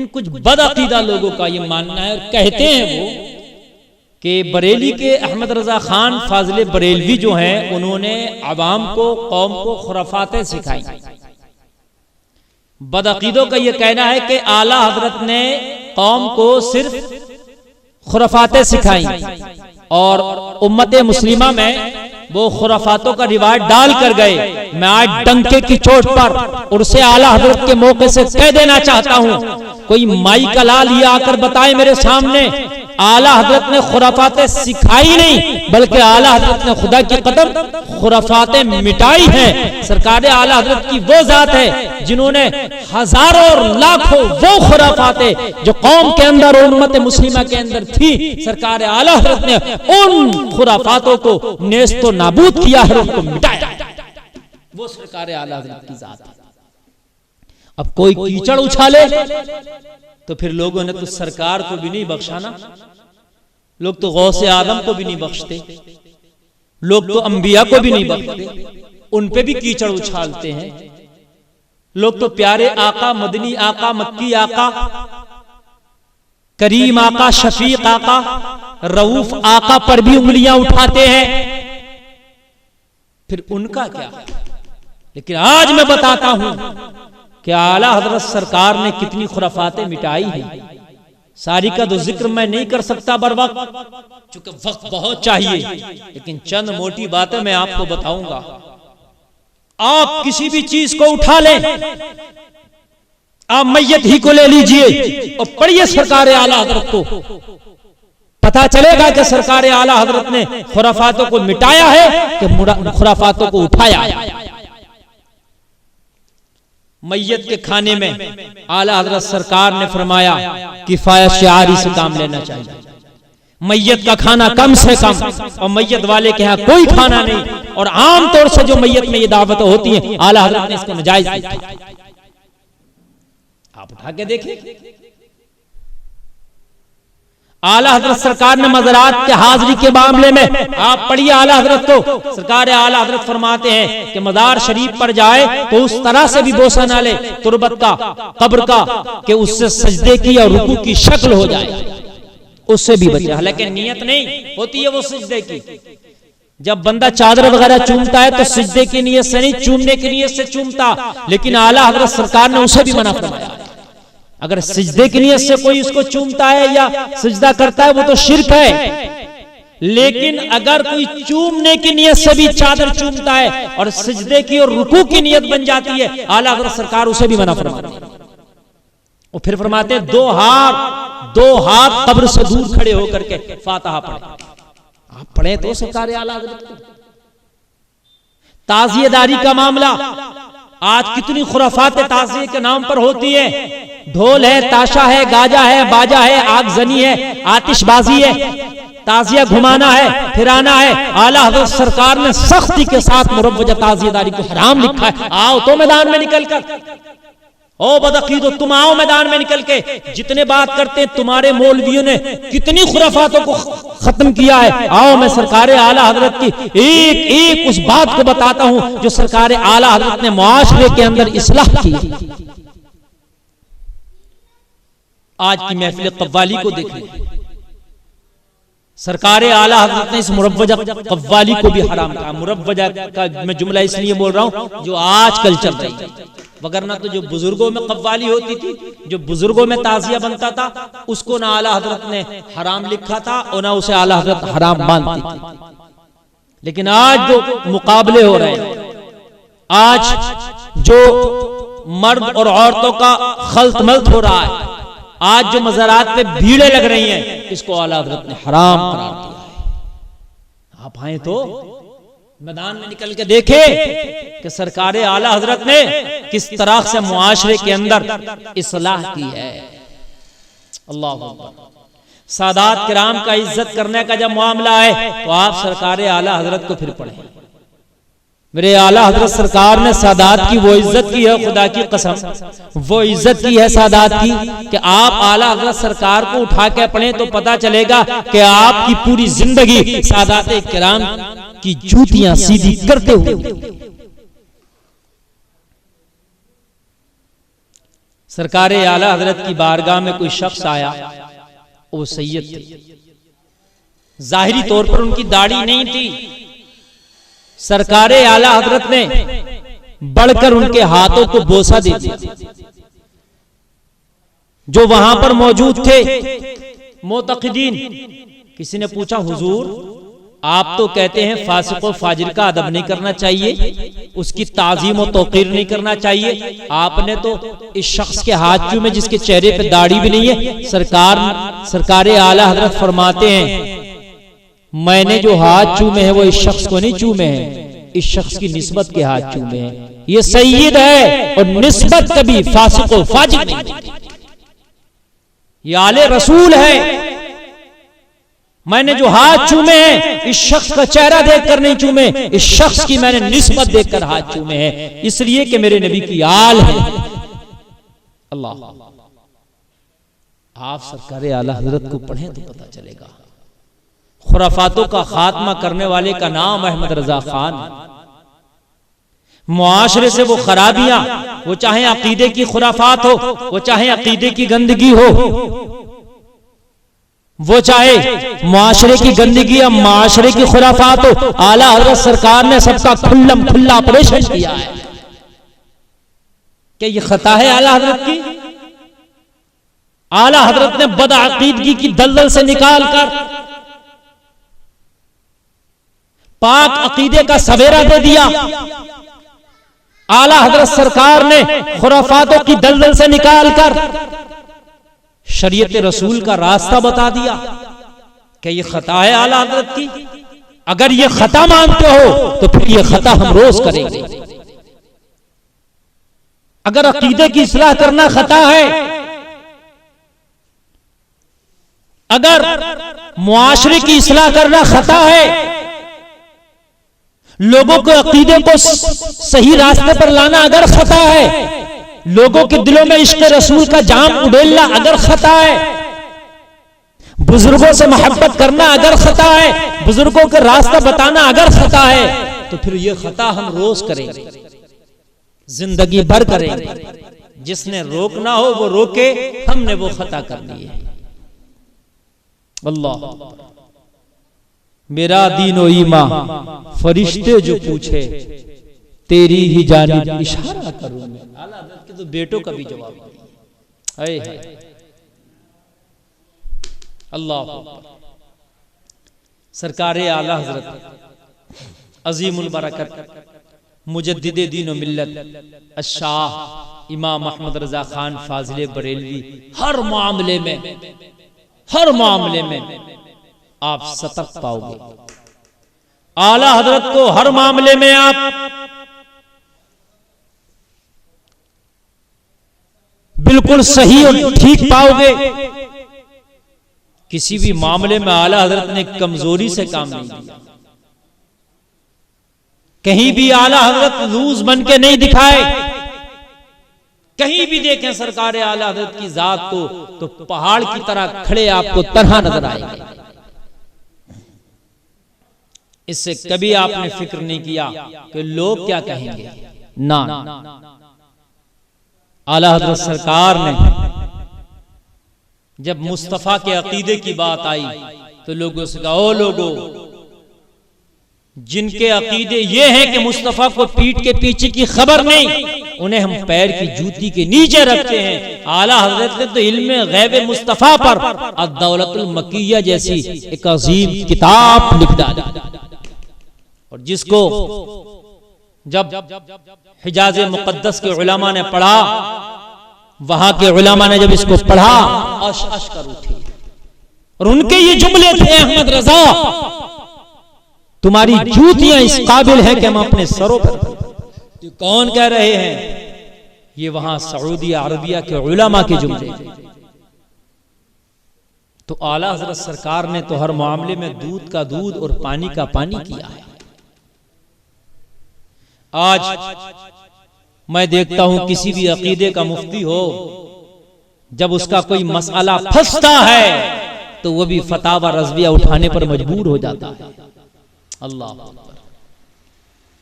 कुछ बदअकीदा लोगों का ये मानना है, और कहते हैं वो कि बरेली के अहमद रजा खान फाजिल बरेलवी जो हैं, उन्होंने अवाम को, कौम को खुराफातें सिखाई। बदअकीदों का ये कहना है कि आला हजरत ने कौम को सिर्फ खुराफातें सिखाई और उम्मत मुस्लिमा में वो खुराफातों का रिवाज डाल कर गए। मैं आज डंके की चोट पर उर्से आला हजरत के मौके से कह देना चाहता हूं, कोई माई का लाल ये आकर बताए मेरे सामने, आला हजरत ने खुराफातें सिखाई नहीं, बल्कि आला हजरत ने खुदा की कदम खुराफातें मिटाई हैं। सरकार आला हजरत की वो जात है जिन्होंने हजारों और लाखों वो खुराफातें जो कौम के अंदर और उम्मत मुस्लिमा के अंदर थी, सरकार आला हजरत ने उन खुराफातों को नेस्तो नाबूद किया है, उनको मिटाया। वो सरकार आला हजरत की जात है। अब कोई कीचड़ उछाले तो फिर लोगों ने तो सरकार को भी नहीं बख्शा ना, लोग तो गौसे आदम को भी नहीं बख्शते, लोग तो अंबिया को भी नहीं बख्शते, उन पे भी कीचड़ उछालते हैं। लोग तो प्यारे आका, मदनी आका, मक्की आका, करीम आका, शफीक आका, रऊफ आका पर भी उंगलियां उठाते हैं, फिर उनका क्या। लेकिन आज मैं बताता हूं कि आला हजरत सरकार ने कितनी खुराफातें मिटाई हैं। सारी का तो जिक्र मैं नहीं कर सकता बर वक्त, चूंकि वक्त बहुत चाहिए, लेकिन चंद मोटी बातें मैं आपको बताऊंगा। आप किसी भी चीज को उठा लें, आप मैयत ही को ले लीजिए और पढ़िए सरकार आला हजरत को, पता चलेगा कि सरकार आला हजरत ने खुराफातों को मिटाया है कि खुराफातों को उठाया है। मैयत के खाने में आला हजरत सरकार ने फरमाया किफायत शिआरी से काम लेना चाहिए। मैयत का खाना कम से कम, और मैयत वाले के यहाँ कोई खाना नहीं, और आमतौर से जो मैयत में ये दावत होती है, आला हजरत ने इसको नाजायज देखा। आप उठा के देखें, आला हजरत सरकार ने मज़ारात के हाजिरी के मामले में आप पढ़िए आला हजरत को, सरकार आला हजरत फरमाते हैं कि मज़ार शरीफ पर जाए तो उस तरह से भी बोसा ना ले तुरबत का, कब्र का, कि उससे सजदे की और रुकू की शक्ल हो जाए, उससे भी बचे। हालांकि नियत नहीं होती है वो सजदे की। जब बंदा चादर वगैरह चूमता है तो सजदे की नियत से नहीं, चूमने की नियत से चूमता, लेकिन आला हजरत सरकार ने उसे भी मना फरमाया। अगर सिजदे की नियत से कोई इसको चूमता है या सिजदा करता है वो तो शिर्क है, लेकिन अगर कोई चूमने की नियत से भी चादर चूमता है और सिजदे की और रुकू की नियत बन जाती है, आला हज़रत सरकार उसे भी मना फरमाते हैं। और फिर फरमाते हैं दो हाथ कब्र से दूर खड़े होकर के फातिहा पढ़े। आप पढ़े तो सरकार आला हज़रत को। ताज़ियेदारी का मामला, आज कितनी खुराफातें ताज़िये के नाम पर होती है। ढोल है, ताशा है, गाजा है, बाजा है, आगजनी है, आतिशबाजी है, ताजिया घुमाना है, फिराना है। आला हज़रत सरकार ने सख्ती के साथ मुरव्वजा ताजियेदारी को हराम लिखा है। आओ तो मैदान में निकल कर, ओ बदअकीदो तुम आओ मैदान में निकल के। जितने बात करते हैं तुम्हारे मौलवियों ने कितनी खुराफातों को खत्म किया है। आओ मैं सरकार आला हजरत की एक एक उस बात को बताता हूं जो सरकार आला हजरत ने मुआशरे के अंदर इस्लाह की। आज की महफिल कव्वाली को देखिए, सरकार आला हजरत ने इस मुरव्वजा कव्वाली को भी हराम कहा। मुरव्वजा का मैं जुमला इसलिए बोल रहा हूं जो आजकल चल रही है, वगरना तो जो बुजुर्गों में कव्वाली होती थी, जो बुजुर्गों में ताजिया बनता था, उसको ना आला हजरत ने हराम लिखा था और ना उसे आला हजरत हराम मानती थी। लेकिन आज जो मुकाबले हो रहे हैं, आज जो मर्द और औरतों का खल्त मल्त हो रहा है, आज जो मज़ारात पे भीड़ें लग रही हैं, इसको आला हज़रत ने हराम करार दिया है। आप आए तो मैदान में निकल के देखे कि सरकार आला हज़रत ने किस तरह से मुआशरे के अंदर इस्लाह की है। अल्लाह अकबर। सादात किराम का इज्जत करने का जब मामला है तो आप सरकार आला हज़रत को फिर पढ़ें। मेरे आला हजरत सरकार ने सादात की वो इज्जत की है, खुदा की कसम वो इज्जत की है सादात की कि आप आला हजरत सरकार को उठा के पढ़ें तो पता चलेगा कि आपकी पूरी जिंदगी सादात किराम की जूतियां सीधी करते हुए। सरकार आला हजरत की बारगाह में कोई शख्स आया, वो सैयद थे। जाहिरी तौर पर उनकी दाढ़ी नहीं थी। सरकार आला हजरत ने बढ़कर उनके हाथों को बोसा दे दिया। जो वहां पर मौजूद थे मोतक़िदीन, किसी ने पूछा, हुजूर आप तो कहते हैं फासिक और फाजिर का अदब नहीं करना चाहिए, उसकी ताजीम और तौकीर नहीं करना चाहिए, आपने तो इस शख्स के हाथ चूमे जिसके चेहरे पे दाढ़ी भी नहीं है। सरकार आला हजरत फरमाते हैं, मैंने जो हाथ चूमे हैं वो इस शख्स को नहीं चूमे हैं, इस शख्स की निस्बत के हाथ चूमे हैं। ये सैयद है और निस्बत कभी फासिक और फाजिर नहीं होती। ये आले रसूल है। मैंने जो हाथ चूमे हैं इस शख्स का चेहरा देखकर नहीं चूमे, इस शख्स की मैंने निस्बत देखकर हाथ चूमे हैं, इसलिए कि मेरे नबी की आल है। अल्लाह, आप सरकार आला हजरत को पढ़ें तो पता चलेगा। खुराफातों का खात्मा करने वाले का नाम अहमद रजा खान। मुआशरे से वो खराबियां, वो चाहे अकीदे की खुराफात हो, वो चाहे अकीदे की गंदगी हो, वो चाहे मुआशरे की गंदगी या मुआशरे की खुराफात हो, आला हजरत सरकार ने सबका खुल्लम खुल्ला ऑपरेशन किया है। क्या ये खता है आला हजरत की? आला हजरत ने बदअकीदगी की दलदल से निकालकर पाक अकीदे का सवेरा दे दिया। आला हजरत सरकार ने खुराफातों की दलदल से निकालकर शरीयत रसूल का रास्ता बता दिया। क्या ये खता है आला हजरत की? अगर ये खता मानते हो तो फिर ये खता हम रोज करेंगे। अगर अकीदे की इस्लाह करना खता है, अगर मुआशरे की इस्लाह करना खता है, लोगों के अकीदे को सही रास्ते पर लाना अगर खता है, लोगों के दिलों में इश्क़ रसूल का जाम उड़ेलना अगर खता है, बुजुर्गों से मोहब्बत करना अगर खता है, बुजुर्गों का रास्ता बताना अगर खता है, तो फिर ये खता हम रोज करेंगे, जिंदगी भर करेंगे। जिसने रोकना हो वो रोके, हमने वो खता कर दी है। अल्लाह, मेरा दीनो ईमा फरिश्ते जो पूछे तेरी ही जानिब इशारा करूं मैं। आला हज़रत के तो बेटों का भी जवाब है। अल्लाह, सरकारे आला हजरत अजीमुल बरकत मुजद्दिदे दीन व मिल्लत अशाह इमाम अहमद रजा खान फाजिले बरेलवी हर मामले में आप सतर्क पाओगे। आला हजरत को हर मामले में आप बिल्कुल सही और ठीक पाओगे। किसी भी मामले में आला हजरत ने कमजोरी से काम नहीं किया। कहीं भी आला हजरत लूज बन के नहीं दिखाए। कहीं भी देखें सरकार आला हजरत की जात को तो पहाड़ की तरह खड़े आपको तरह नजर आएंगे। इससे कभी आपने फिक्र नहीं किया कि लोग क्या कहेंगे। ना, आला हजरत सरकार ने जब मुस्तफा के अकीदे की बात आई तो लोगों से कहा, ओ लोगों, जिनके अकीदे ये हैं कि मुस्तफा को पीठ के पीछे की खबर नहीं, उन्हें हम पैर की जूती के नीचे रखते हैं। आला हजरत ने तो इल्म गैब मुस्तफा पर अद-दौलतुल मकिया जैसी एक अजीम किताब लिख डाली। और जिसको जब हिजाज मुकद्दस के उलमा ने पढ़ा, वहां के उलमा ने जब इसको पढ़ा अश अश कर उठे। और उनके ये जुमले थे, अहमद रजा, तुम्हारी जूतियां इस काबिल है कि हम अपने सरों पर। ये कौन कह रहे हैं? ये वहां सऊदी अरबिया के उलमा के जुमले। तो आला हजरत सरकार ने तो हर मामले में दूध का दूध और पानी का पानी किया है। आज मैं देखता हूं किसी भी अकीदे का मुफ्ती हो, जब उसका कोई मसला फंसता है तो वो भी फतावा रज़विया उठाने पर मजबूर हो जाता है। अल्लाह,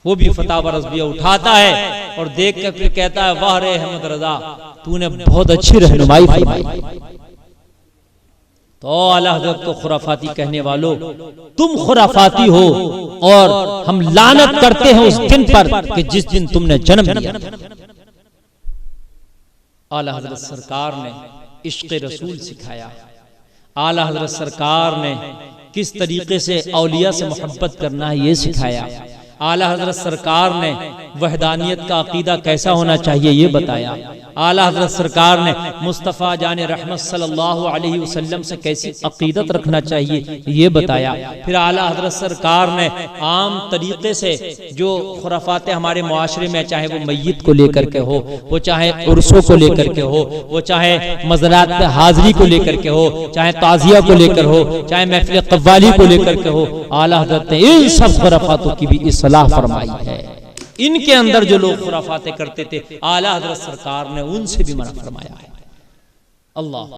वो भी फतावा रज़विया उठाता है और देख कर फिर कहता है वाह रे अहमद रजा, तूने बहुत अच्छी रहनुमाई फरमाई। तो आला हज़रत को खुराफाती कहने वालों, तुम खुराफाती हो और हम लानत करते हैं उस दिन पर कि जिस दिन तुमने जन्म लिया। आला हज़रत सरकार ने इश्क़ रसूल सिखाया। आला हज़रत सरकार ने किस तरीके से औलिया से मोहब्बत करना है ये सिखाया। आला हज़रत सरकार ने वहदानियत का अकीदा कैसा होना चाहिए ये बताया। आला हज़रत सरकार ने मुस्तफ़ा जाने रहमत सल्लल्लाहु अलैहि वसल्लम से कैसी अकीदत रखना चाहिए ये बताया। फिर आला हज़रत सरकार ने आम तरीके से जो खुराफात हमारे मुआशरे में, चाहे वो मय्यत को लेकर के हो, वो चाहे उर्सों को लेकर के हो, वो चाहे मज़रात पे हाज़री को लेकर के हो, चाहे ताज़िया को लेकर हो, चाहे महफ़िल क़व्वाली को लेकर के हो, आला हज़रत ने इन सब खुराफातों की भी इस्लाह फरमाई है। इनके अंदर जो लोग खुराफातें करते थे, आला हज़रत सरकार ने उनसे भी मना फरमाया है। अल्लाह